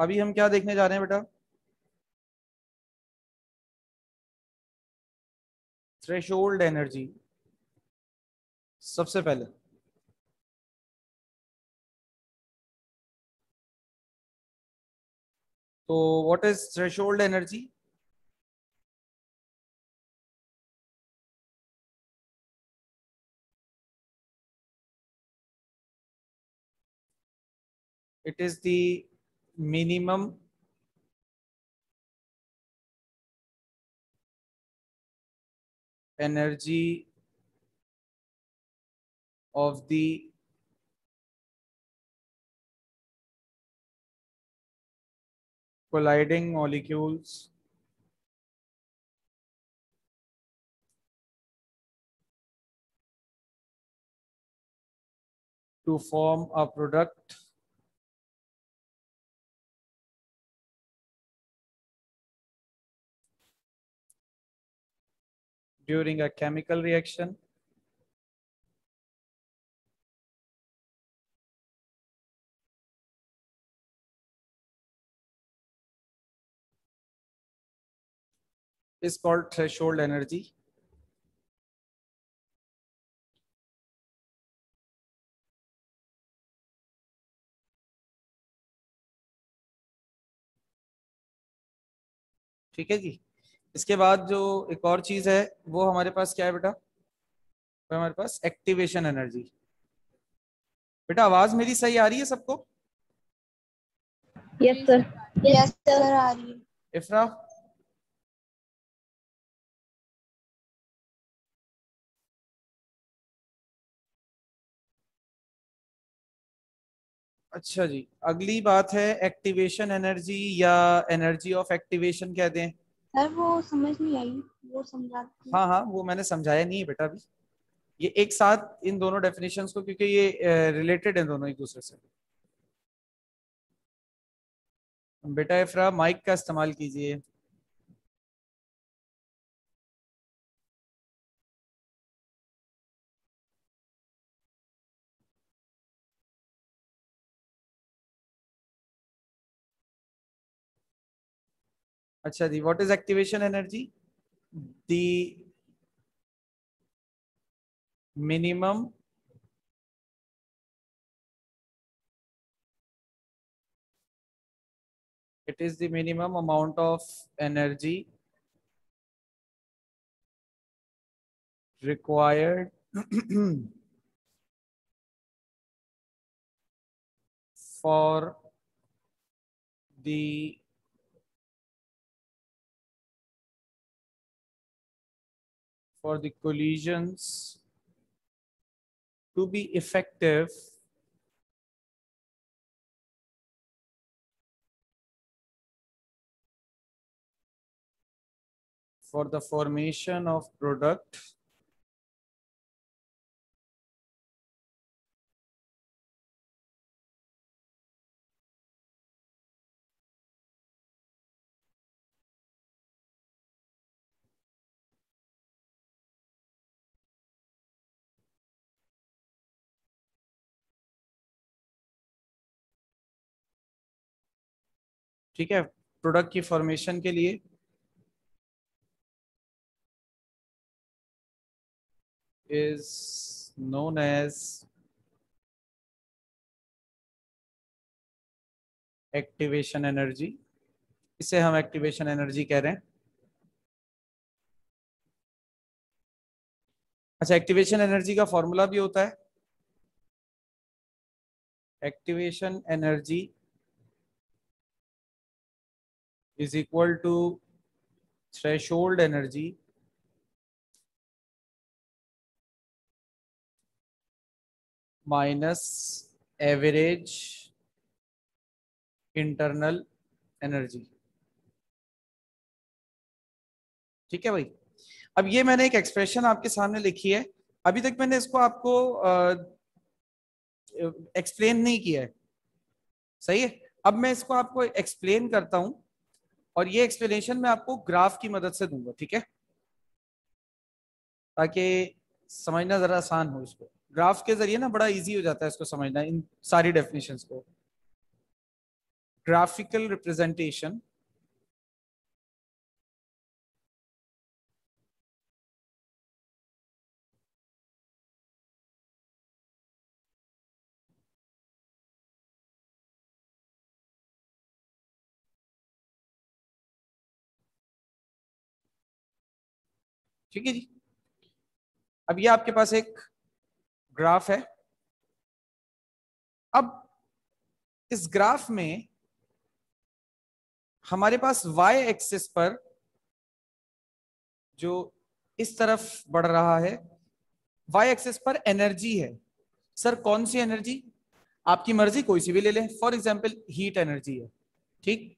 अभी हम क्या देखने जा रहे हैं बेटा? थ्रेशोल्ड एनर्जी सबसे पहले। तो what is threshold energy? It is the minimum energy of the colliding molecules to form a product during a chemical reaction is called threshold energy. ठीक है जी। इसके बाद जो एक और चीज है वो हमारे पास क्या है बेटा? वो हमारे पास एक्टिवेशन एनर्जी। बेटा आवाज मेरी सही आ रही है सबको? Yes sir. यस सर आ रही है। इफ्रा? अच्छा जी, अगली बात है एक्टिवेशन एनर्जी या एनर्जी ऑफ एक्टिवेशन कहते हैं। सर वो समझ नहीं आई, वो समझा दीजिए। हाँ हाँ, वो मैंने समझाया नहीं है बेटा अभी। ये एक साथ इन दोनों डेफिनेशंस को, क्योंकि ये रिलेटेड है दोनों एक दूसरे से। बेटा इफ्रा माइक का इस्तेमाल कीजिए। अच्छा जी, what is activation energy? The minimum it is the minimum amount of energy required for the collisions to be effective for the formation of product ठीक है, प्रोडक्ट की फॉर्मेशन के लिए is known as activation energy. इसे हम activation energy कह रहे हैं। अच्छा, एक्टिवेशन एनर्जी का फॉर्मूला भी होता है। Activation energy is equal to threshold energy minus average internal energy. ठीक है भाई। अब ये मैंने एक एक्सप्रेशन आपके सामने लिखी है। अभी तक मैंने इसको आपको एक्सप्लेन नहीं किया है, सही है। अब मैं इसको आपको एक्सप्लेन करता हूं और ये एक्सप्लेनेशन मैं आपको ग्राफ की मदद से दूंगा, ठीक है, ताकि समझना जरा आसान हो। इसको ग्राफ के जरिए ना बड़ा इजी हो जाता है इसको समझना, इन सारी डेफिनेशंस को। graphical representation ठीक है जी। अब ये आपके पास एक ग्राफ है। अब इस ग्राफ में हमारे पास y एक्सिस पर जो इस तरफ बढ़ रहा है, y एक्सिस पर एनर्जी है। सर कौन सी एनर्जी? आपकी मर्जी, कोई सी भी ले लें। फॉर एग्जांपल हीट एनर्जी है, ठीक।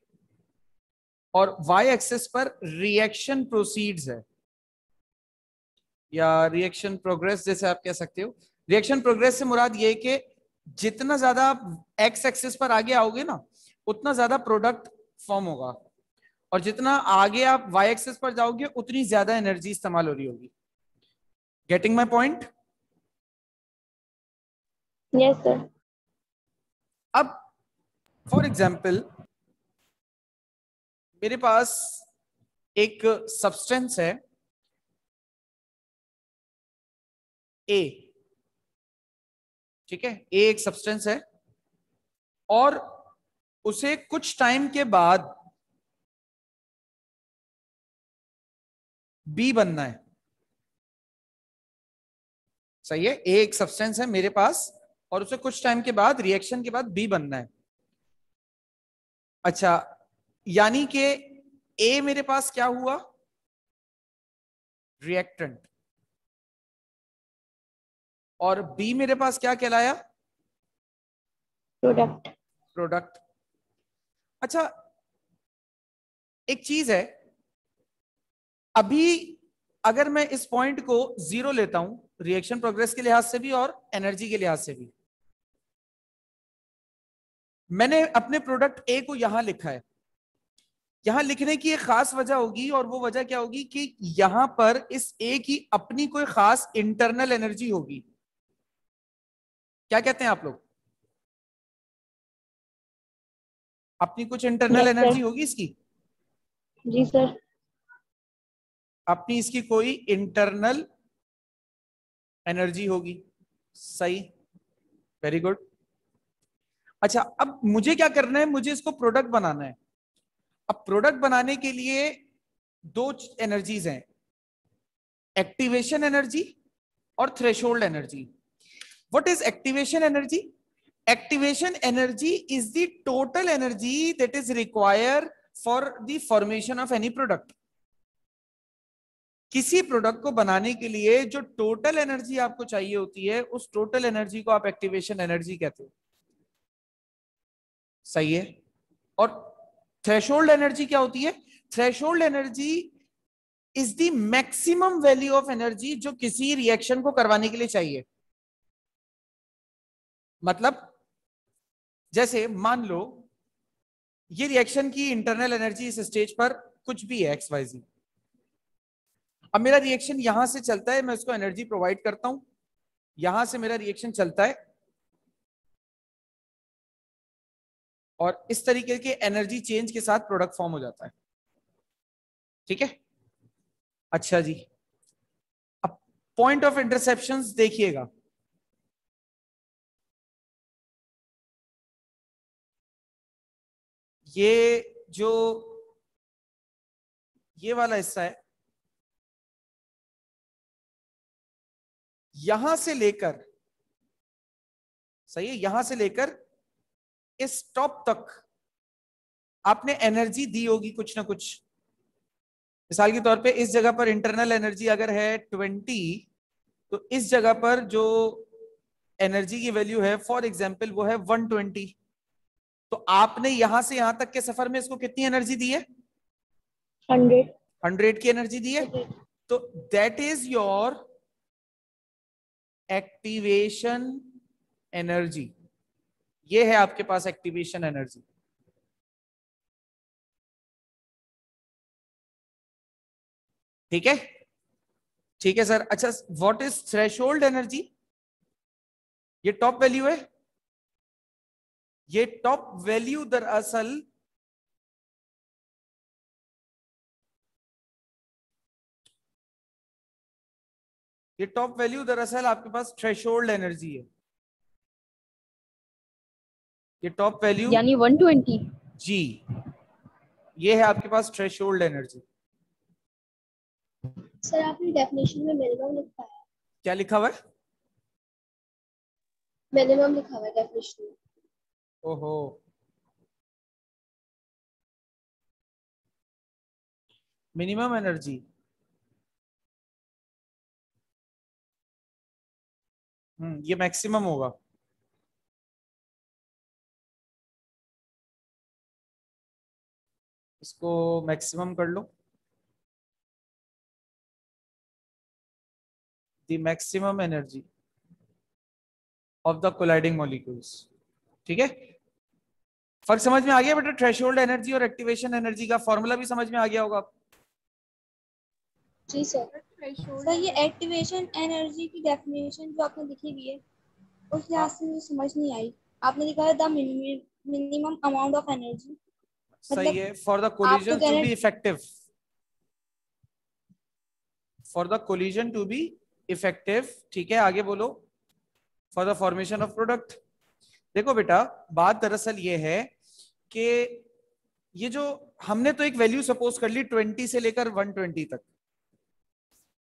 और y एक्सिस पर रिएक्शन प्रोसीड्स है, या रिएक्शन प्रोग्रेस जैसे आप कह सकते हो। रिएक्शन प्रोग्रेस से मुराद ये कि जितना ज्यादा आप एक्स एक्सिस पर आगे आओगे ना, उतना ज्यादा प्रोडक्ट फॉर्म होगा, और जितना आगे आप वाई एक्सिस पर जाओगे उतनी ज्यादा एनर्जी इस्तेमाल हो रही होगी। Getting my point? Yes sir. अब फॉर एग्जाम्पल मेरे पास एक सब्सटेंस है ए, ठीक है। ए एक सब्सटेंस है और उसे कुछ टाइम के बाद बी बनना है। सही है, ए एक सब्सटेंस है मेरे पास और उसे कुछ टाइम के बाद, रिएक्शन के बाद बी बनना है। अच्छा, यानी कि ए मेरे पास क्या हुआ? रिएक्टेंट। और बी मेरे पास क्या कहलाया? प्रोडक्ट। प्रोडक्ट। अच्छा, एक चीज है, अभी अगर मैं इस पॉइंट को 0 लेता हूं, रिएक्शन प्रोग्रेस के लिहाज से भी और एनर्जी के लिहाज से भी, मैंने अपने प्रोडक्ट ए को यहां लिखा है। यहां लिखने की एक खास वजह होगी, और वो वजह क्या होगी कि यहां पर इस ए की अपनी कोई खास इंटरनल एनर्जी होगी। क्या कहते हैं आप लोग? अपनी कुछ इंटरनल यस एनर्जी सर। होगी इसकी। जी सर। अपनी इसकी कोई इंटरनल एनर्जी होगी। सही, वेरी गुड। अच्छा, अब मुझे क्या करना है? मुझे इसको प्रोडक्ट बनाना है। अब प्रोडक्ट बनाने के लिए दो एनर्जीज हैं, एक्टिवेशन एनर्जी और threshold energy. What is activation energy? Activation energy is the total energy that is required for the formation of any product. किसी प्रोडक्ट को बनाने के लिए जो टोटल एनर्जी आपको चाहिए होती है, उस टोटल एनर्जी को आप एक्टिवेशन एनर्जी कहते हो। सही है। और थ्रेशोल्ड एनर्जी क्या होती है? Threshold energy is the maximum value of energy जो किसी रिएक्शन को करवाने के लिए चाहिए। मतलब जैसे मान लो ये रिएक्शन की इंटरनल एनर्जी इस स्टेज पर कुछ भी है, एक्स वाई जी। अब मेरा रिएक्शन यहां से चलता है, मैं उसको एनर्जी प्रोवाइड करता हूं, यहां से मेरा रिएक्शन चलता है, और इस तरीके के एनर्जी चेंज के साथ प्रोडक्ट फॉर्म हो जाता है। ठीक है। अच्छा जी, अब पॉइंट ऑफ इंटरसेप्शन देखिएगा। ये जो ये वाला हिस्सा है, यहां से लेकर, सही है, यहां से लेकर इस टॉप तक आपने एनर्जी दी होगी कुछ ना कुछ। मिसाल के तौर पे इस जगह पर इंटरनल एनर्जी अगर है 20, तो इस जगह पर जो एनर्जी की वैल्यू है फॉर एग्जांपल वो है 120। तो आपने यहां से यहां तक के सफर में इसको कितनी एनर्जी दी है? 100। 100 की एनर्जी दी है। तो that is your activation energy. ये है आपके पास एक्टिवेशन एनर्जी। ठीक है, ठीक है सर। अच्छा, व्हाट इज थ्रेशोल्ड एनर्जी? ये टॉप वैल्यू है। ये टॉप वैल्यू दरअसल आपके पास थ्रेशोल्ड एनर्जी है। ये टॉप वैल्यू यानी 120। जी, ये है आपके पास थ्रेशोल्ड एनर्जी। सर आपने डेफिनेशन में मिनिमम लिखा है। क्या लिखा हुआ है? मिनिमम लिखा हुआ है डेफिनेशन में। ओहो, मिनिमम एनर्जी। ये मैक्सिमम होगा। इसको मैक्सिमम कर लो। The maximum energy of the colliding molecules. ठीक है, फर्क समझ में आ गया बेटा? थ्रेशोल्ड एनर्जी और एक्टिवेशन एनर्जी का फॉर्मूला भी समझ में आ गया होगा आपको? जी सर। सर ये एक्टिवेशन एनर्जी की डेफिनेशन जो आपने लिखी हुई है उस लिहाज से मुझे समझ नहीं आई। आपने लिखा है the minimum amount of energy, सही है, फॉर द आप तो कोलिजन कह टू रहे बी हैं। Effective, for the collision to be effective. ठीक है, आगे बोलो। For the formation of product. देखो बेटा, बात दरअसल ये है कि ये जो हमने तो एक वैल्यू सपोज कर ली 20 से लेकर 120 तक,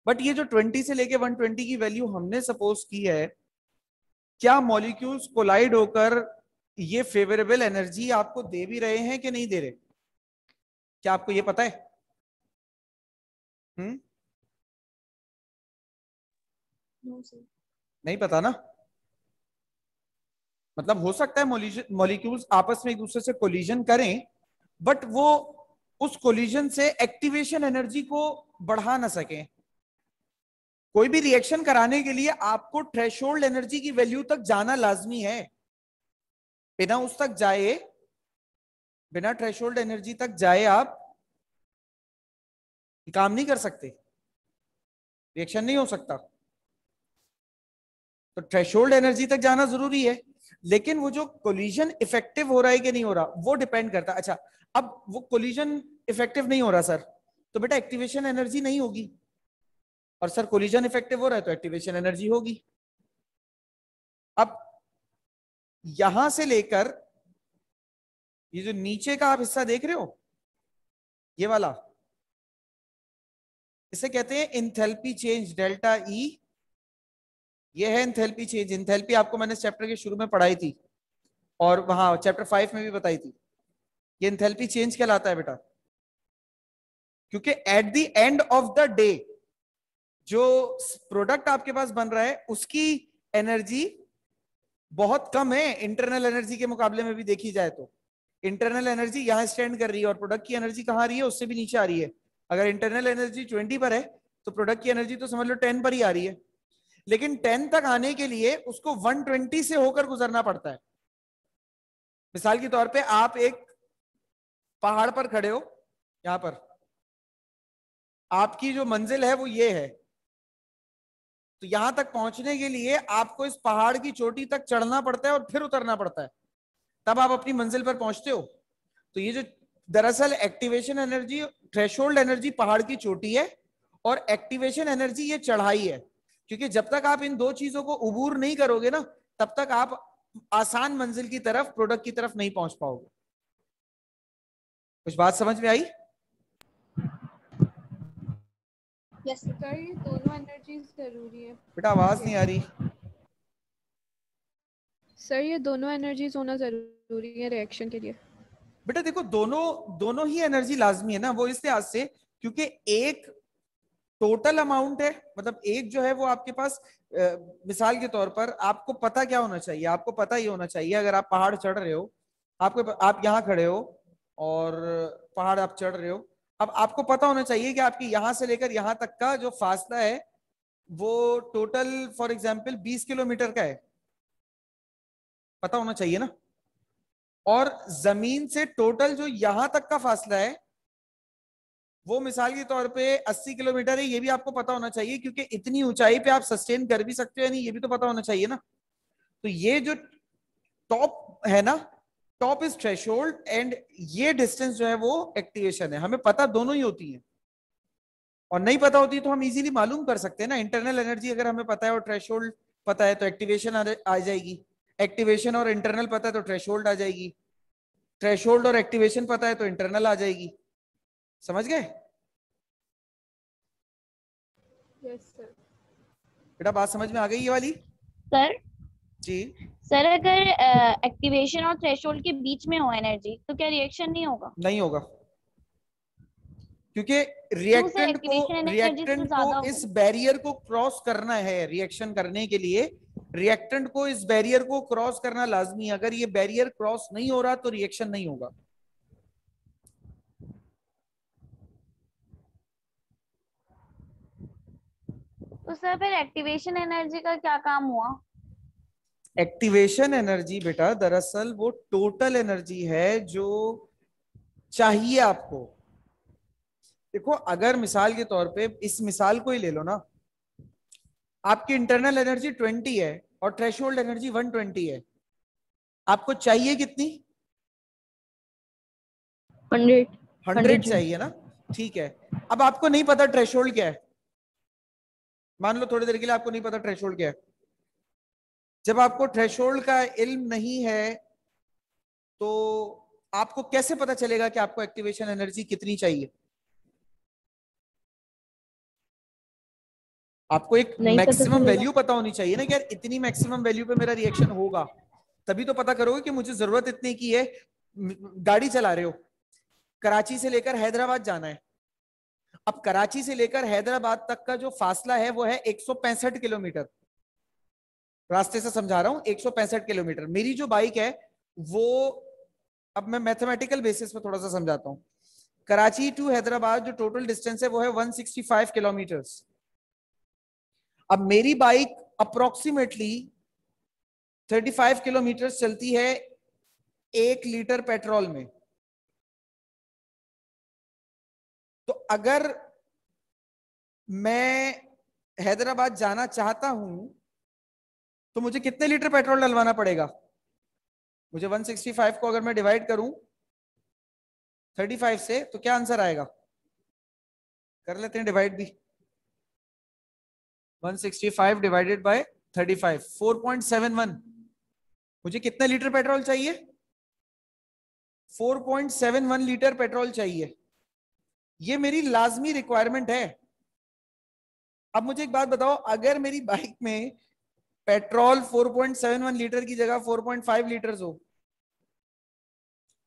बट ये जो 20 से लेकर 120 की वैल्यू हमने सपोज की है, क्या मॉलिक्यूल्स कोलाइड होकर ये फेवरेबल एनर्जी आपको दे भी रहे हैं कि नहीं दे रहे? क्या आपको ये पता है? हम्म, नो सर। नहीं पता ना? मतलब हो सकता है मॉलिक्यूल्स आपस में एक दूसरे से कोलिजन करें, बट वो उस कोलिजन से एक्टिवेशन एनर्जी को बढ़ा ना सकें। कोई भी रिएक्शन कराने के लिए आपको थ्रेशोल्ड एनर्जी की वैल्यू तक जाना लाजमी है। बिना उस तक जाए, बिना थ्रेशोल्ड एनर्जी तक जाए आप काम नहीं कर सकते, रिएक्शन नहीं हो सकता। तो थ्रेशोल्ड एनर्जी तक जाना जरूरी है, लेकिन वो जो कोलिजन इफेक्टिव हो रहा है कि नहीं हो रहा वो डिपेंड करता है। अच्छा, अब वो कोलिजन इफेक्टिव नहीं हो रहा सर, तो बेटा एक्टिवेशन एनर्जी नहीं होगी। और सर कोलिजन इफेक्टिव हो रहा है तो एक्टिवेशन एनर्जी होगी। अब यहां से लेकर ये जो नीचे का आप हिस्सा देख रहे हो, ये वाला, इसे कहते हैं इंथैल्पी चेंज, डेल्टा ई। ये है इंथैल्पी चेंज। इंथैल्पी आपको मैंने चैप्टर के शुरू में पढ़ाई थी और वहां चैप्टर 5 में भी बताई थी। ये इंथैल्पी चेंज कहलाता है बेटा, क्योंकि at the end of the day जो प्रोडक्ट आपके पास बन रहा है उसकी एनर्जी बहुत कम है इंटरनल एनर्जी के मुकाबले में भी देखी जाए तो। इंटरनल एनर्जी यहां स्टैंड कर रही है और प्रोडक्ट की एनर्जी कहां आ रही है? उससे भी नीचे आ रही है। अगर इंटरनल एनर्जी 20 पर है तो प्रोडक्ट की एनर्जी तो समझ लो 10 पर ही आ रही है, लेकिन 10 तक आने के लिए उसको 120 से होकर गुजरना पड़ता है। मिसाल के तौर पे आप एक पहाड़ पर खड़े हो, यहां पर आपकी जो मंजिल है वो ये है, तो यहां तक पहुंचने के लिए आपको इस पहाड़ की चोटी तक चढ़ना पड़ता है और फिर उतरना पड़ता है, तब आप अपनी मंजिल पर पहुंचते हो। तो ये जो दरअसल एक्टिवेशन एनर्जी, थ्रेशोल्ड एनर्जी पहाड़ की चोटी है और एक्टिवेशन एनर्जी ये चढ़ाई है, क्योंकि जब तक आप इन दो चीजों को उबूर नहीं करोगे ना, तब तक आप आसान मंजिल की तरफ, प्रोडक्ट की तरफ नहीं पहुंच पाओगे। कुछ बात समझ में आई? यस सर, ये दोनों एनर्जी जरूरी है। बेटा आवाज नहीं आ रही। सर ये दोनों एनर्जीज होना जरूरी है रिएक्शन के लिए। बेटा देखो, दोनों दोनों ही एनर्जी लाजमी है ना, वो इस लिहाज से क्योंकि एक टोटल अमाउंट है, मतलब एक जो है वो आपके पास मिसाल के तौर पर आपको पता क्या होना चाहिए? आपको पता ही होना चाहिए, अगर आप पहाड़ चढ़ रहे हो, आप यहाँ खड़े हो और पहाड़ आप चढ़ रहे हो, अब आपको पता होना चाहिए कि आपकी यहां से लेकर यहां तक का जो फासला है वो टोटल फॉर एग्जाम्पल 20 किलोमीटर का है, पता होना चाहिए ना। और जमीन से टोटल जो यहां तक का फासला है वो मिसाल के तौर पे 80 किलोमीटर है, ये भी आपको पता होना चाहिए, क्योंकि इतनी ऊंचाई पे आप सस्टेन कर भी सकते हो या नहीं ये भी तो पता होना चाहिए ना। तो ये जो टॉप है ना, टॉप इज थ्रेशोल्ड एंड ये डिस्टेंस जो है वो एक्टिवेशन है। हमें पता दोनों ही होती है, और नहीं पता होती तो हम इजीली मालूम कर सकते हैं ना। इंटरनल एनर्जी अगर हमें पता है और थ्रेशोल्ड पता है तो एक्टिवेशन आ जाएगी, एक्टिवेशन और इंटरनल पता है तो थ्रेशोल्ड आ जाएगी, थ्रेशोल्ड और एक्टिवेशन पता है तो इंटरनल आ जाएगी। समझ गए यस सर। बेटा? बात समझ में आ गई ये वाली? सर जी। सर अगर एक्टिवेशन और थ्रेशोल्ड के बीच में हो एनर्जी तो क्या रिएक्शन नहीं होगा? नहीं होगा, क्योंकि रिएक्टेंट activation energy से ज्यादा को इस बैरियर को क्रॉस करना है। रिएक्शन करने के लिए रिएक्टेंट को इस बैरियर को क्रॉस करना लाजमी है। अगर ये बैरियर क्रॉस नहीं हो रहा तो रिएक्शन नहीं होगा। तो सर फिर एक्टिवेशन एनर्जी का क्या काम हुआ? एक्टिवेशन एनर्जी बेटा दरअसल वो टोटल एनर्जी है जो चाहिए आपको। देखो, अगर मिसाल के तौर पे इस मिसाल को ही ले लो ना, आपकी इंटरनल एनर्जी 20 है और थ्रेशोल्ड एनर्जी 120 है, आपको चाहिए कितनी? 100 चाहिए ना। ठीक है, अब आपको नहीं पता थ्रेशोल्ड क्या है। मान लो थोड़ी देर के लिए आपको नहीं पता थ्रेशोल्ड क्या है। जब आपको थ्रेशोल्ड का इल्म नहीं है तो आपको कैसे पता चलेगा कि आपको एक्टिवेशन एनर्जी कितनी चाहिए? आपको एक मैक्सिमम वैल्यू पता होनी चाहिए ना कि यार इतनी मैक्सिमम वैल्यू पे मेरा रिएक्शन होगा, तभी तो पता करोगे कि मुझे जरूरत इतनी की है। गाड़ी चला रहे हो, कराची से लेकर हैदराबाद जाना है। अब कराची से लेकर हैदराबाद तक का जो फासला है वो है 165 किलोमीटर। रास्ते से समझा रहा हूं, 165 किलोमीटर। मेरी जो बाइक है वो, अब मैं मैथमेटिकल बेसिस पे थोड़ा सा समझाता हूं। कराची टू हैदराबाद जो टोटल डिस्टेंस है वो है 165 किलोमीटर्स। अब मेरी बाइक अप्रोक्सीमेटली 35 किलोमीटर चलती है 1 लीटर पेट्रोल में। तो अगर मैं हैदराबाद जाना चाहता हूं तो मुझे कितने लीटर पेट्रोल डलवाना पड़ेगा? मुझे 165 को अगर मैं डिवाइड करूं 35 से तो क्या आंसर आएगा? कर लेते हैं डिवाइड भी। 165 डिवाइडेड बाय 35, 4.71। मुझे कितने लीटर पेट्रोल चाहिए? 4.71 लीटर पेट्रोल चाहिए। ये मेरी लाजमी रिक्वायरमेंट है। अब मुझे एक बात बताओ, अगर मेरी बाइक में पेट्रोल 4.71 लीटर की जगह 4.5 लीटर हो,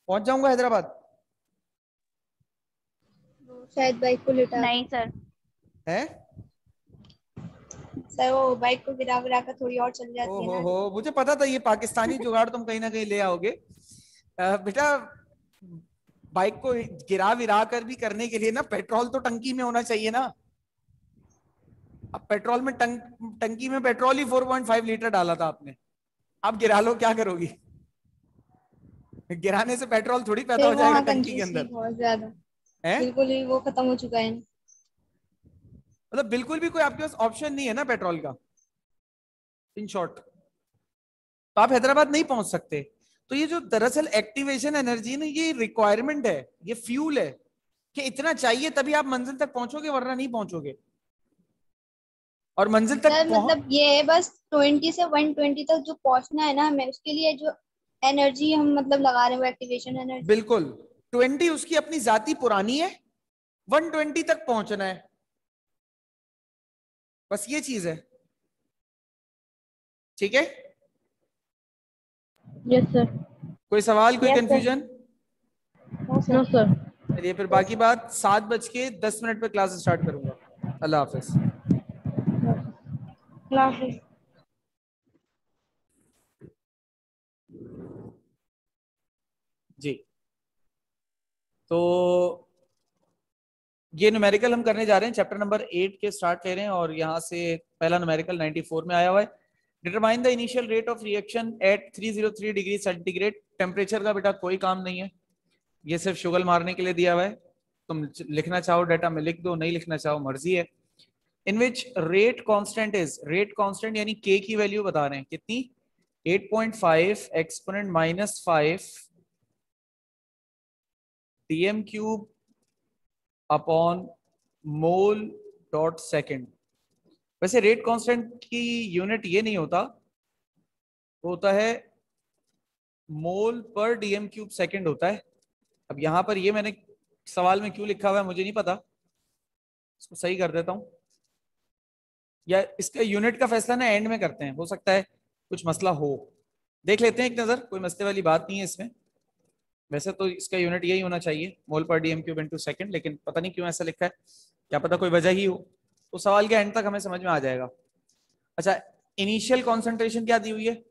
पहुंच जाऊंगा हैदराबाद? शायद बाइक को लेटा नहीं सर। है सर, वो बाइक को गिरा विरा कर थोड़ी और चल जाती है ना। हो मुझे पता था ये पाकिस्तानी जुगाड़ तुम कहीं ना कहीं ले आओगे। बेटा, बाइक को गिरा विरा कर भी करने के लिए ना पेट्रोल तो टंकी में होना चाहिए ना। अब पेट्रोल में टंकी में पेट्रोल ही 4.5 लीटर डाला था आपने, अब गिरा लो, क्या करोगी? गिराने से पेट्रोल थोड़ी पैदा हो जाएगा टंकी के अंदर। बहुत ज्यादा है, बिल्कुल ही वो खत्म हो चुका है। मतलब बिल्कुल भी कोई आपके पास ऑप्शन नहीं है ना पेट्रोल का, इन शॉर्ट। तो आप हैदराबाद नहीं पहुंच सकते। तो ये जो दरअसल एक्टिवेशन एनर्जी ना, ये रिक्वायरमेंट है, ये फ्यूल है कि इतना चाहिए तभी आप मंजिल तक पहुंचोगे, वरना नहीं पहुंचोगे। और मंजिल तक सर मतलब ये है बस 20 से 120 तक जो पहुंचना है ना हमें, उसके लिए जो एनर्जी हम मतलब लगा रहे हैं वो एक्टिवेशन एनर्जी। बिल्कुल, 20 उसकी अपनी जाती पुरानी है, 120 तक पहुंचना है, बस ये चीज है। ठीक है? Yes sir. कोई सवाल, कोई Yes, sir. Confusion? No sir. चलिए फिर बाकी बात 7:10 पे क्लास स्टार्ट करूंगा। अल्लाह हाफिज। जी, तो ये न्यूमेरिकल हम करने जा रहे हैं, चैप्टर नंबर 8 के स्टार्ट ले रहे हैं, और यहाँ से पहला न्यूमेरिकल 94 में आया हुआ है। Determine the initial rate of reaction at 303 degree centigrade. Temperature का बेटा कोई काम नहीं है, ये सिर्फ शुगल मारने के लिए दिया हुआ है। तुम लिखना चाहो डाटा में लिख दो, नहीं लिखना चाहो मर्जी है। In which rate constant is, rate constant यानी के की वैल्यू बता रहे हैं कितनी? 8.5 exponent -5 DM cube upon mole dot second. वैसे रेट कांस्टेंट की यूनिट ये नहीं होता, वो होता है मोल पर डीएम क्यूब सेकेंड होता है। अब यहां पर ये मैंने सवाल में क्यों लिखा हुआ है मुझे नहीं पता, इसको सही कर देता हूं, या इसका यूनिट का फैसला ना एंड में करते हैं, हो सकता है कुछ मसला हो। देख लेते हैं एक नजर, कोई मसले वाली बात नहीं है इसमें। वैसे तो इसका यूनिट यही होना चाहिए, मोल पर डीएम क्यूब इनटू सेकंड, लेकिन पता नहीं क्यों ऐसा लिखा है, क्या पता कोई वजह ही हो। तो सवाल के एंड तक हमें समझ में आ जाएगा। अच्छा, इनिशियल कॉन्सेंट्रेशन क्या दी हुई है?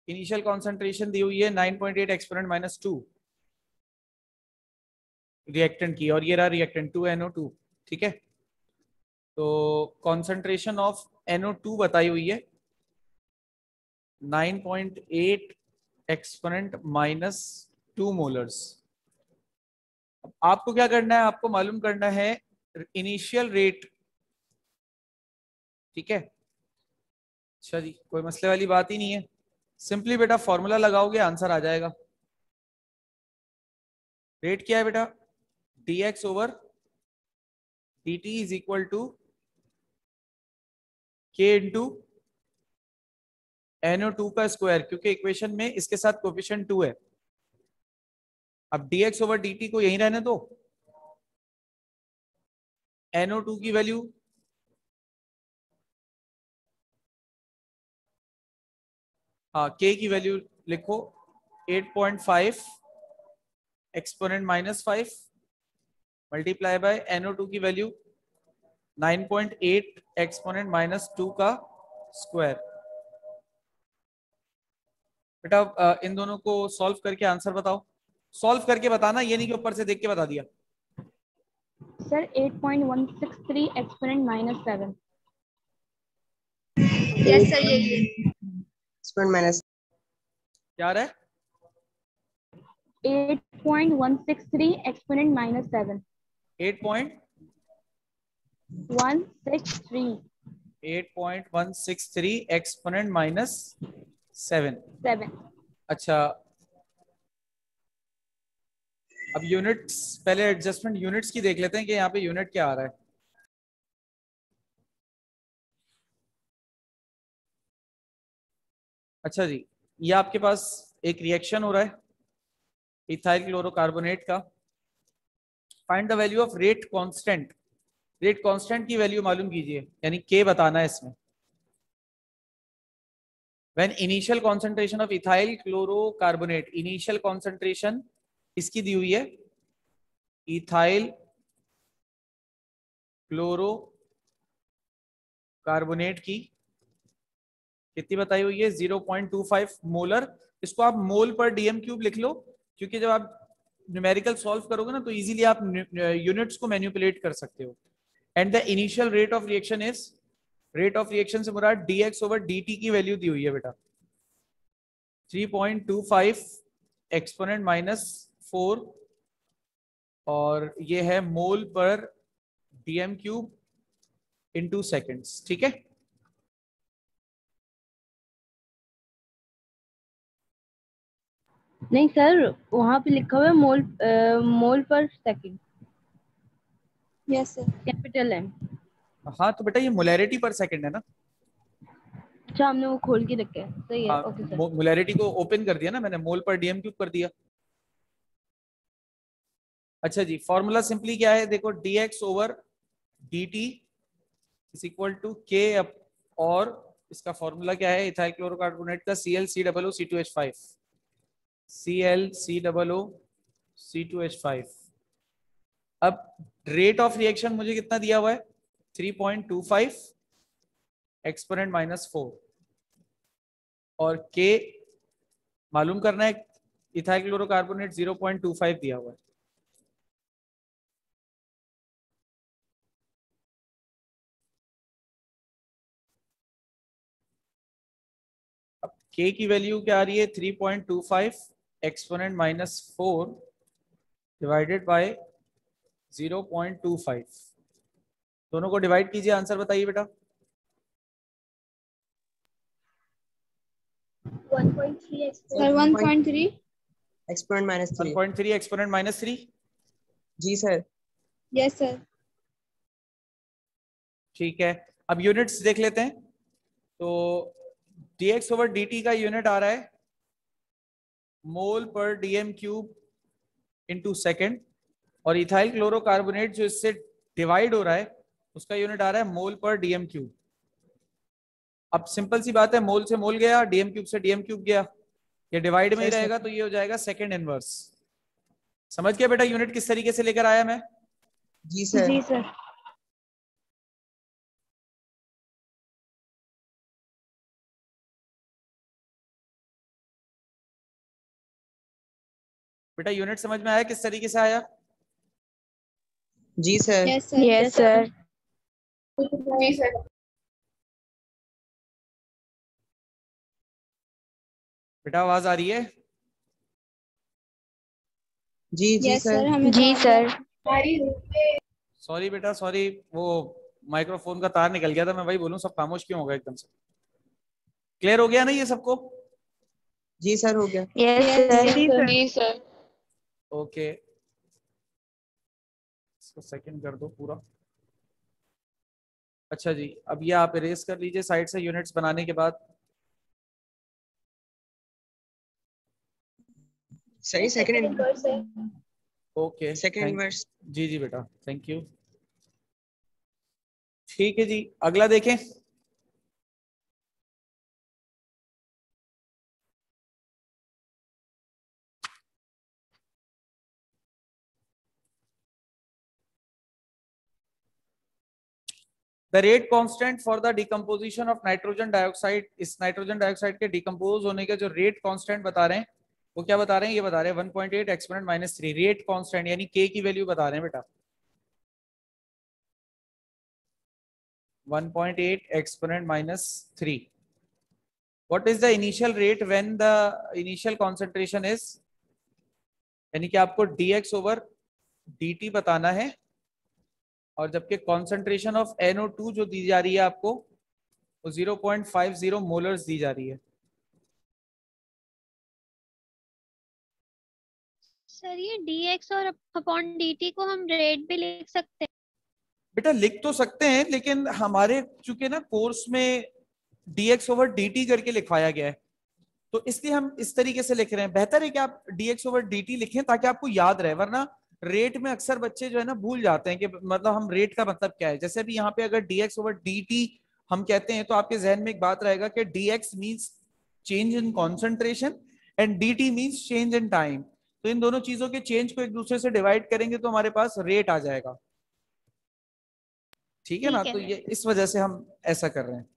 इनिशियल कॉन्सेंट्रेशन दी हुई है 9.8 एक्सपोनेंट माइनस 2 रिएक्टेंट की, और ये रहा रिएक्टेंट 2NO2, ठीक है। तो कॉन्सेंट्रेशन ऑफ NO2 बताई हुई है 9.8 एक्सपोनेंट माइनस 2 मोलर्स। आपको क्या करना है, आपको मालूम करना है इनिशियल रेट, ठीक है। अच्छा जी, कोई मसले वाली बात ही नहीं है, सिंपली बेटा फॉर्मूला लगाओगे आंसर आ जाएगा। रेट क्या है बेटा? dx over dt is equal to k into NO2 का स्क्वायर, क्योंकि इक्वेशन में इसके साथ कोफिशिएंट 2 है। अब dx ओवर dt को यही रहने दो, NO2 की वैल्यू k की वैल्यू लिखो 8.5 exponent minus 5 multiply by NO2 की वैल्यू 9.8 एक्सपोनेंट माइनस 2 का स्क्वायर। बेटा इन दोनों को सॉल्व करके आंसर बताओ। सॉल्व करके बताना, ये नहीं कि ऊपर से देख के बता दिया। Sir 8.163 exponent minus 7। Yes sir, यही है। एक्सपोनेंट माइनस क्या रहा है? 8.163 एक्सपोनेंट माइनस 7। 8.163 exponent minus 7। अच्छा, अब यूनिट्स, पहले एडजस्टमेंट यूनिट्स की देख लेते हैं कि यहाँ पे यूनिट क्या आ रहा है। अच्छा जी, ये आपके पास एक रिएक्शन हो रहा है इथाइल क्लोरोकार्बोनेट का। Find the value of rate constant. Rate constant की वैल्यू मालूम कीजिए, यानी के बताना है इसमें। When initial concentration of ethyl chlorocarbonate, initial concentration इसकी दी हुई है इथाइल क्लोरोकार्बोनेट की, कितनी बताई हुई है? 0.25 मोलर। इसको आप मोल पर डीएम क्यूब लिख लो, क्योंकि जब आप न्यूमेरिकल सॉल्व करोगे ना तो इजीली आप यूनिट्स को मैनिपुलेट कर सकते हो। And the initial rate of reaction is, rate of reaction से मुराद dx ओवर dt की वैल्यू दी हुई है बेटा 3.25 एक्सपोनेंट माइनस 4, और ये है मोल पर डीएम क्यूब इनटू सेकेंड्स, ठीक है। नहीं सर, वहाँ पे लिखा हुआ है मोल पर second, yes sir. Capital M। हाँ तो बेटा ये मोलैरिटी पर सेकंड है ना। अच्छा, हमने वो खोल के रखा है, सही है। हाँ, ओके सर। मोलैरिटी को ओपन कर दिया ना मैंने, मोल पर डीएम क्यूब कर दिया। अच्छा जी, फॉर्मूला सिंपली क्या है देखो, dx over dt is equal to k और इसका फॉर्मूला क्या है, इथाइल क्लोरोकार्बोनेट का ClCOO2H5, ClCOO2H5। अब रेट ऑफ रिएक्शन मुझे कितना दिया हुआ है? 3.25 एक्सपोनेंट माइनस 4, और k मालूम करना है, इथाइल क्लोरोकार्बोनेट 0.25 दिया हुआ है। अब k की वैल्यू क्या आ रही है? 3.25 एक्सपोनेंट माइनस 4 डिवाइडेड बाय 0.25। दोनों को डिवाइड कीजिए, आंसर बताइए बेटा। 1.3 सर 1.3 एक्सपोनेंट माइनस 3। 1.3 एक्सपोनेंट -3। जी सर। Yes sir. ठीक है, अब यूनिट्स देख लेते हैं। तो dx/dt का यूनिट आ रहा है मोल पर डीएम क्यूब इंटू सेकेंड, और इथाइल क्लोरोकार्बोनेट जो इससे डिवाइड हो रहा है उसका यूनिट आ रहा है मोल पर डीएम क्यूब। अब सिंपल सी बात है, मोल से मोल गया, डीएम क्यूब से डीएम क्यूब गया, ये डिवाइड में ही रहेगा, तो ये हो जाएगा सेकेंड इनवर्स। समझ गया बेटा यूनिट किस तरीके से लेकर आया मैं? जी सर। जी सर। बेटा यूनिट समझ में आया किस तरीके से आया? जी sir. Yes sir. Yes sir. जी सर। बेटा आवाज आ रही है? जी जी यस सर। सर, हमें जी तो आ गया। सर। सॉरी बेटा सॉरी, वो माइक्रोफोन का तार निकल गया था, मैं वही बोलूं सब खामोश क्यों हो गया एकदम से। क्लियर हो गया ना ये सबको? जी सर हो गया। Yes sir. जी सर। ओके, इसको सेकंड कर दो पूरा। अच्छा जी, अब ये आप इरेज कर लीजिए साइड से यूनिट्स बनाने के बाद। सही second okay second thank, inverse. जी जी बेटा थैंक यू। ठीक है जी, अगला देखें। The rate constant for the decomposition of nitrogen dioxide, इस नाइट्रोजन डाइऑक्साइड के डिकम्पोज होने का जो रेट कांस्टेंट बता रहे हैं वो क्या बता रहे हैं? ये बता रहे हैं 1.8 एक्सपोनेंट -3 रेट कांस्टेंट, यानी के की वैल्यू बता रहे हैं बेटा। 1.8 exponent -3. What is the initial rate when the initial concentration is? यानी कि आपको dx/dt बताना है, और जबकि concentration of NO2 जो दी जा रही है आपको वो 0.50 मोलर्स दी जा रही है। सर ये dx और अपॉन dt को हम रेट भी लिख सकते हैं? बेटा लिख तो सकते हैं, लेकिन हमारे चूंकि ना कोर्स में dx/dt करके लिखवाया गया है, तो इसलिए हम इस तरीके से लिख रहे हैं। बेहतर है कि आप dx/dt लिखें ताकि आपको याद रहे, वरना रेट में अक्सर बच्चे जो है ना भूल जाते हैं कि मतलब हम रेट का मतलब क्या है। जैसे अभी यहाँ पे अगर dx/dt हम कहते हैं तो आपके जहन में एक बात रहेगा कि dx means change in concentration and dt means change in time. तो इन दोनों चीजों के चेंज को एक दूसरे से डिवाइड करेंगे तो हमारे पास रेट आ जाएगा। ठीक है ना? तो ये इस वजह से हम ऐसा कर रहे हैं।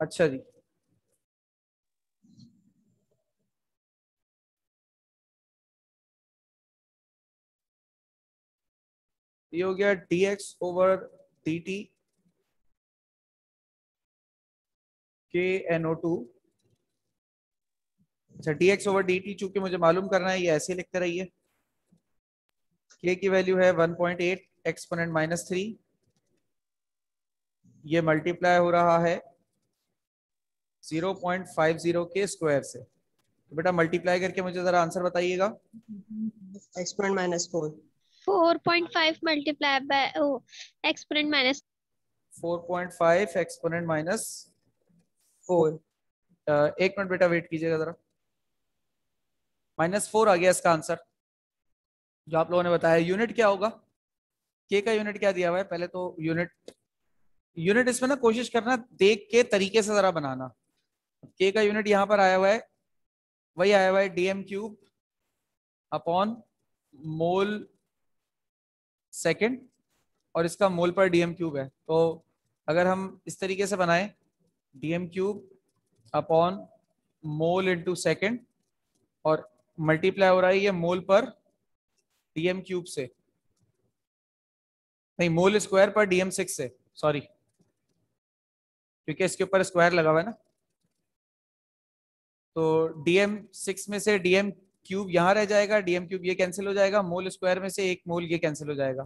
अच्छा जी, ये हो गया dx/dt के NO2। अच्छा, dx/dt चूंकि मुझे मालूम करना है, ये ऐसे लिखते रहिए। k की वैल्यू है 1.8 एक्सपोनेंट -3, ये मल्टीप्लाई हो रहा है 0.50 के स्क्वायर से। तो बेटा मल्टीप्लाई करके मुझे जरा आंसर बताइएगा। Exponent -4। 4.5 multiply by exponent minus 4.5 exponent -4। 1 minute बेटा वेट कीजिएगा जरा। -4 आ गया इसका आंसर जो आप लोगों ने बताया। यूनिट क्या होगा? के का यूनिट क्या दिया हुआ है? पहले तो यूनिट इसमें ना कोशिश करना देख के तरीके से जरा बनाना। के का यूनिट यहाँ पर आया हुआ है, वही आया हुआ है dm³ अपॉन मोल सेकेंड, और इसका मोल पर dm³ है। तो अगर हम इस तरीके से बनाएं dm³ upon mole into second, और मल्टीप्लाई हो रहा है ये मोल पर dm³ से, नहीं मोल स्क्वायर पर dm6 से, सॉरी क्योंकि इसके ऊपर स्क्वायर लगा हुआ है ना। तो dm6 में से dm³ यहाँ रह जाएगा, dm³ ये कैंसिल हो जाएगा, मोल स्क्वायर में से एक मोल ये कैंसिल हो जाएगा।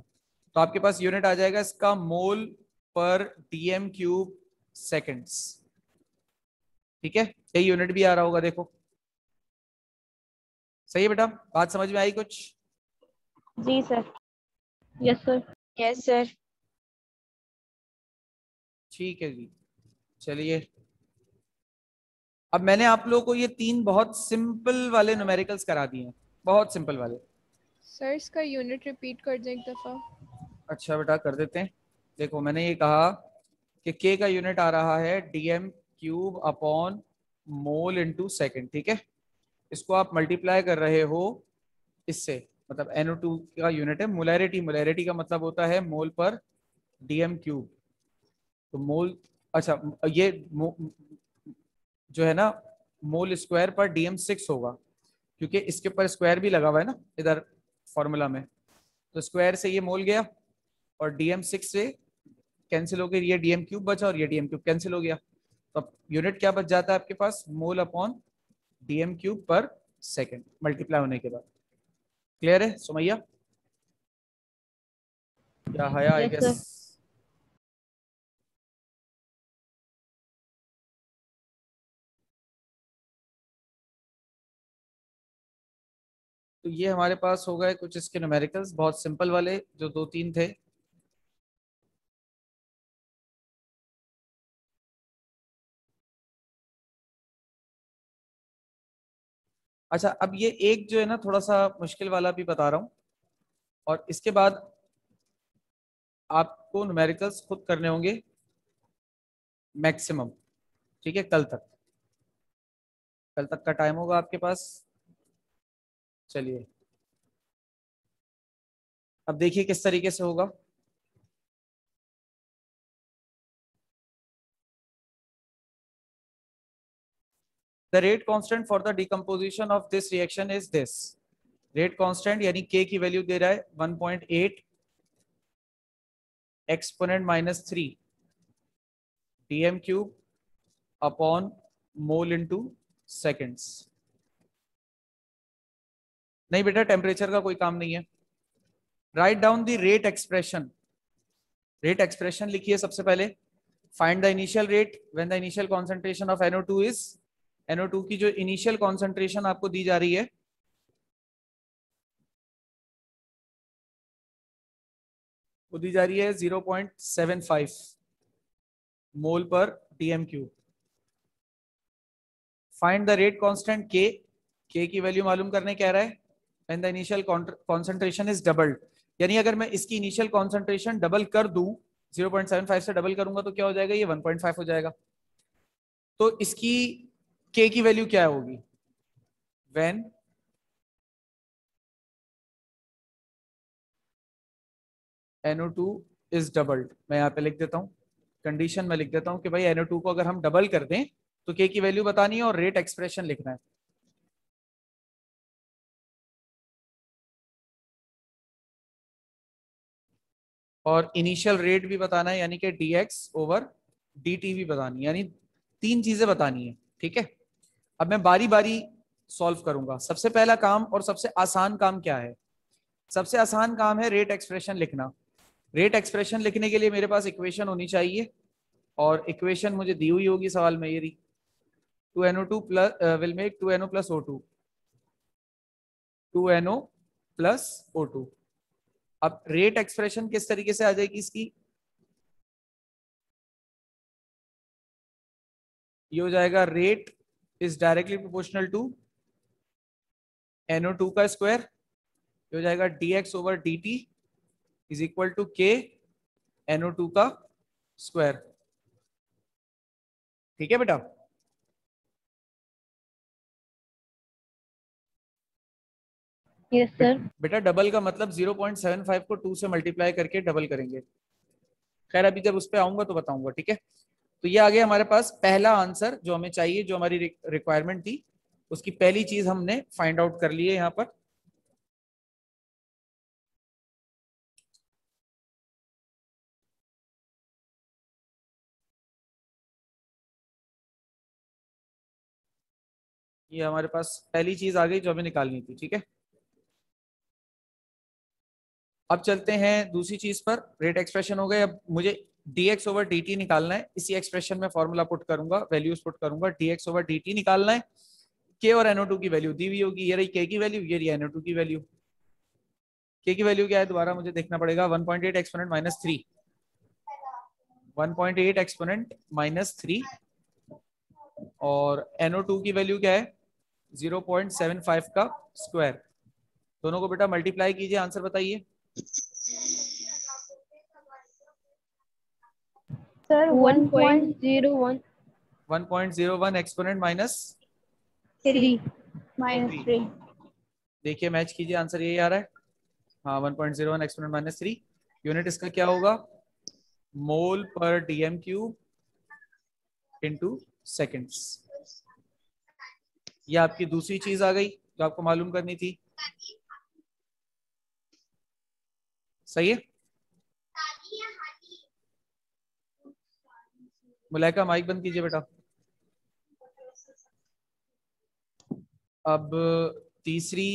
तो आपके पास यूनिट आ जाएगा इसका मोल पर dm³ सेकेंड्स। ठीक है, यही यूनिट भी आ रहा होगा, देखो सही है बेटा, बात समझ में आई कुछ? जी sir. Yes sir. Yes sir. ठीक है जी, चलिए अब मैंने आप लोगों को ये 3 बहुत सिंपल वाले न्यूमेरिकल्स करा दिए हैं, बहुत सिंपल वाले। सर इसका यूनिट रिपीट कर दें एक दफा। अच्छा बेटा कर देते हैं। देखो मैंने ये कहा कि k का यूनिट आ रहा है dm क्यूब अपॉन मोल इनटू सेकंड, ठीक है। इसको आप मल्टीप्लाई कर रहे हो इससे, मतलब NO2 का यूनिट है मोलैरिटी, मोलैरिटी का मतलब होता है मोल पर dm क्यूब। तो मोल, अच्छा ये जो है ना मोल स्क्वायर पर dm6 होगा, क्योंकि इसके ऊपर स्क्वायर भी लगा हुआ है ना इधर फॉर्मूला में, तो स्क्वायर से ये मोल गया और dm6 से कैंसिल हो गया, ये dm क्यूब बचा और ये dm क्यूब कैंसिल हो गया। तो अब यूनिट क्या बच जाता है आपके पास, मोल अपॉन dm क्यूब पर सेकंड मल्टीप्लाई होने के बाद। क्लियर है सुमैया या हया? आई यस गेस सर। तो ये हमारे पास हो गए कुछ इसके न्यूमेरिकल्स, बहुत सिंपल वाले जो 2-3 थे। अच्छा अब ये एक जो है ना थोड़ा सा मुश्किल वाला भी बता रहा हूँ, और इसके बाद आपको न्यूमेरिकल्स खुद करने होंगे मैक्सिमम, ठीक है, कल तक का टाइम होगा आपके पास। चलिए अब देखिए किस तरीके से होगा। The rate constant for the decomposition of this reaction is this. Rate constant यानी k की वैल्यू दे रहा है 1.8 एक्सपोनेंट -3 dm क्यूब अपॉन मोल इनटू सेकेंड्स। नहीं बेटा टेम्परेचर का कोई काम नहीं है। Write down the rate expression, rate expression लिखिए सबसे पहले। Find the initial rate when the initial concentration of NO2 is, NO2 की जो इनिशियल कॉन्सेंट्रेशन आपको दी जा रही है वो दी जा रही है 0.75 मोल पर dm cube. Find the rate constant k की वैल्यू मालूम करने कह रहा है when the initial concentration is doubled, यानी अगर मैं इसकी इनिशियल कॉन्सेंट्रेशन डबल कर दूं, 0.75 से डबल करूंगा तो क्या हो जाएगा, ये 1.5 हो जाएगा। तो इसकी k की वैल्यू क्या होगी, व्हेन NO2 इज डबल्ड। मैं यहाँ पे लिख देता हूँ, कंडीशन में लिख देता हूँ कि भाई NO2 को अगर हम डबल कर दें तो k की वैल्यू बतानी है और रेट एक्सप्रेशन लिखना है। और इनिशियल रेट भी बताना है, यानी कि dx ओवर dt भी बतानी है, यानी 3 चीजें बतानी है, ठीक है। अब मैं बारी बारी सॉल्व करूंगा। सबसे पहला काम और सबसे आसान काम क्या है, सबसे आसान काम है रेट एक्सप्रेशन लिखना। रेट एक्सप्रेशन लिखने के लिए मेरे पास इक्वेशन होनी चाहिए, और इक्वेशन मुझे दी हुई होगी सवाल में, ये रही 2NO2 plus will make 2NO plus O2, 2NO plus O2। अब रेट एक्सप्रेशन किस तरीके से आ जाएगी इसकी, ये हो जाएगा rate is directly proportional to NO2 का स्क्वायर, ये हो जाएगा dx over dt is equal to k NO2 का स्क्वायर। ठीक है बेटा, यस सर। बेटा डबल का मतलब 0.75 को 2 से मल्टीप्लाई करके डबल करेंगे। खैर अभी जब उस पर आऊंगा तो बताऊंगा, ठीक है। तो ये आ गया हमारे पास पहला आंसर जो हमें चाहिए, जो हमारी रिक्वायरमेंट थी, उसकी पहली चीज हमने फाइंड आउट कर ली है यहाँ पर। ये हमारे पास पहली चीज आ गई जो हमें निकालनी थी, ठीक है। अब चलते हैं दूसरी चीज पर। रेट एक्सप्रेशन हो गए, अब मुझे dx ओवर dt निकालना है, इसी एक्सप्रेशन में फॉर्मूला पुट करूंगा, वैल्यूज पुट करूंगा, dx ओवर dt निकालना है, k और NO2 की वैल्यू दी हुई होगी, ये रही k की वैल्यू, ये रही NO2 की वैल्यू। k की वैल्यू क्या है दोबारा मुझे देखना पड़ेगा, 1.8 एक्सपोनेंट माइनस 3, 1.8 एक्सपोनेंट माइनस 3, और NO2 की वैल्यू क्या है 0.75 का स्क्वायर। दोनों को बेटा मल्टीप्लाई कीजिए, आंसर बताइए। Sir 1.01 1.01 exponent minus 3 -3। देखिए मैच कीजिए, आंसर यही आ रहा है। हाँ 1.01 एक्सपोनेंट माइनस 3। यूनिट इसका क्या होगा, मोल पर डीएम क्यूब इनटू सेकंड्स। ये आपकी दूसरी चीज आ गई जो आपको मालूम करनी थी। सही है। मुलायका माइक बंद कीजिए बेटा। अब तीसरी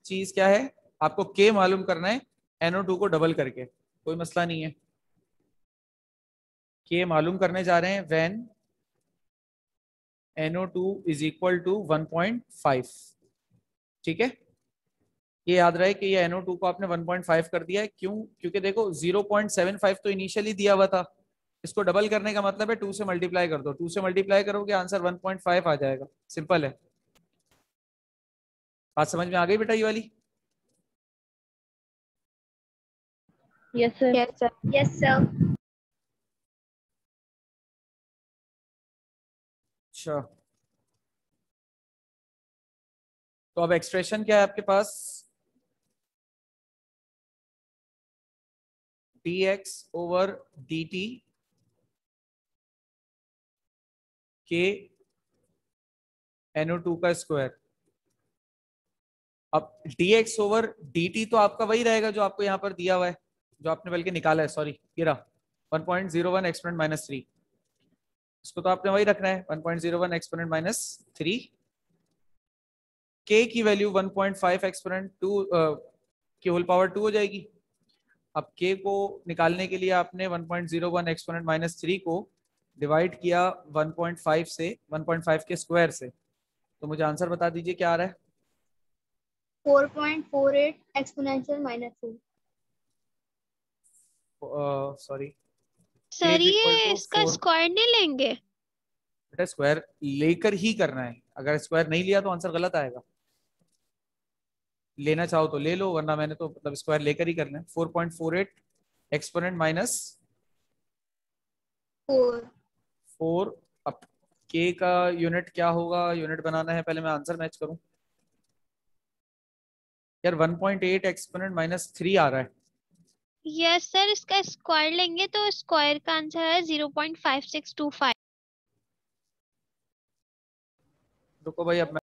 चीज क्या है, आपको के मालूम करना है NO2 को डबल करके, कोई मसला नहीं है। के मालूम करने जा रहे हैं when NO2 is equal to 1.5। ठीक है, ये याद रहे कि ये NO2 को आपने 1.5 कर दिया है। क्यों, क्योंकि देखो 0.75 तो इनिशियली दिया हुआ था, इसको डबल करने का मतलब है 2 से मल्टीप्लाई कर दो, 2 से मल्टीप्लाई करोगे आंसर 1.5 आ जाएगा। सिंपल है, बात समझ में आ गई बेटा ये वाली। Yes sir. Yes sir. अच्छा, तो अब एक्सप्रेशन क्या है आपके पास, dx ओवर dt के NO2 का स्क्वायर। अब dx ओवर dt तो आपका वही रहेगा जो आपको यहाँ पर दिया हुआ है, जो आपने बल्कि निकाला है, सॉरी ये रहा 1.01 एक्सपोनेंट माइनस 3, इसको तो आपने वही रखना है 1.01 एक्सपोनेंट माइनस 3। k की वैल्यू 1.5 एक्सपोनेंट 2 की होल पावर 2 हो जाएगी। अब k को निकालने के लिए आपने 1.01 एक्सपोनेंट माइनस 3 को डिवाइड किया 1.5 से, 1.5 के स्क्वायर से, तो मुझे आंसर बता दीजिए क्या आ रहा है। 4.48 एक्सपोनेंशियल माइनस 2। सॉरी, सर ये इसका स्क्वायर नहीं लेंगे? बेटा स्क्वायर लेकर ही करना है, अगर स्क्वायर नहीं लिया तो आंसर गलत आएगा। लेना चाहो तो ले लो, वरना मैंने तो मतलब स्क्वायर लेकर ही करना है। 4.48 एक्सपोनेंट माइनस 4। अब k का यूनिट क्या होगा, यूनिट बनाना है, पहले मैं आंसर मैच करूं। यार 1.8 एक्सपोनेंट माइनस 3 आ रहा है। यस सर, इसका स्क्वायर लेंगे तो स्क्वायर का आंसर है 0.5625। रुको भाई, अब मैं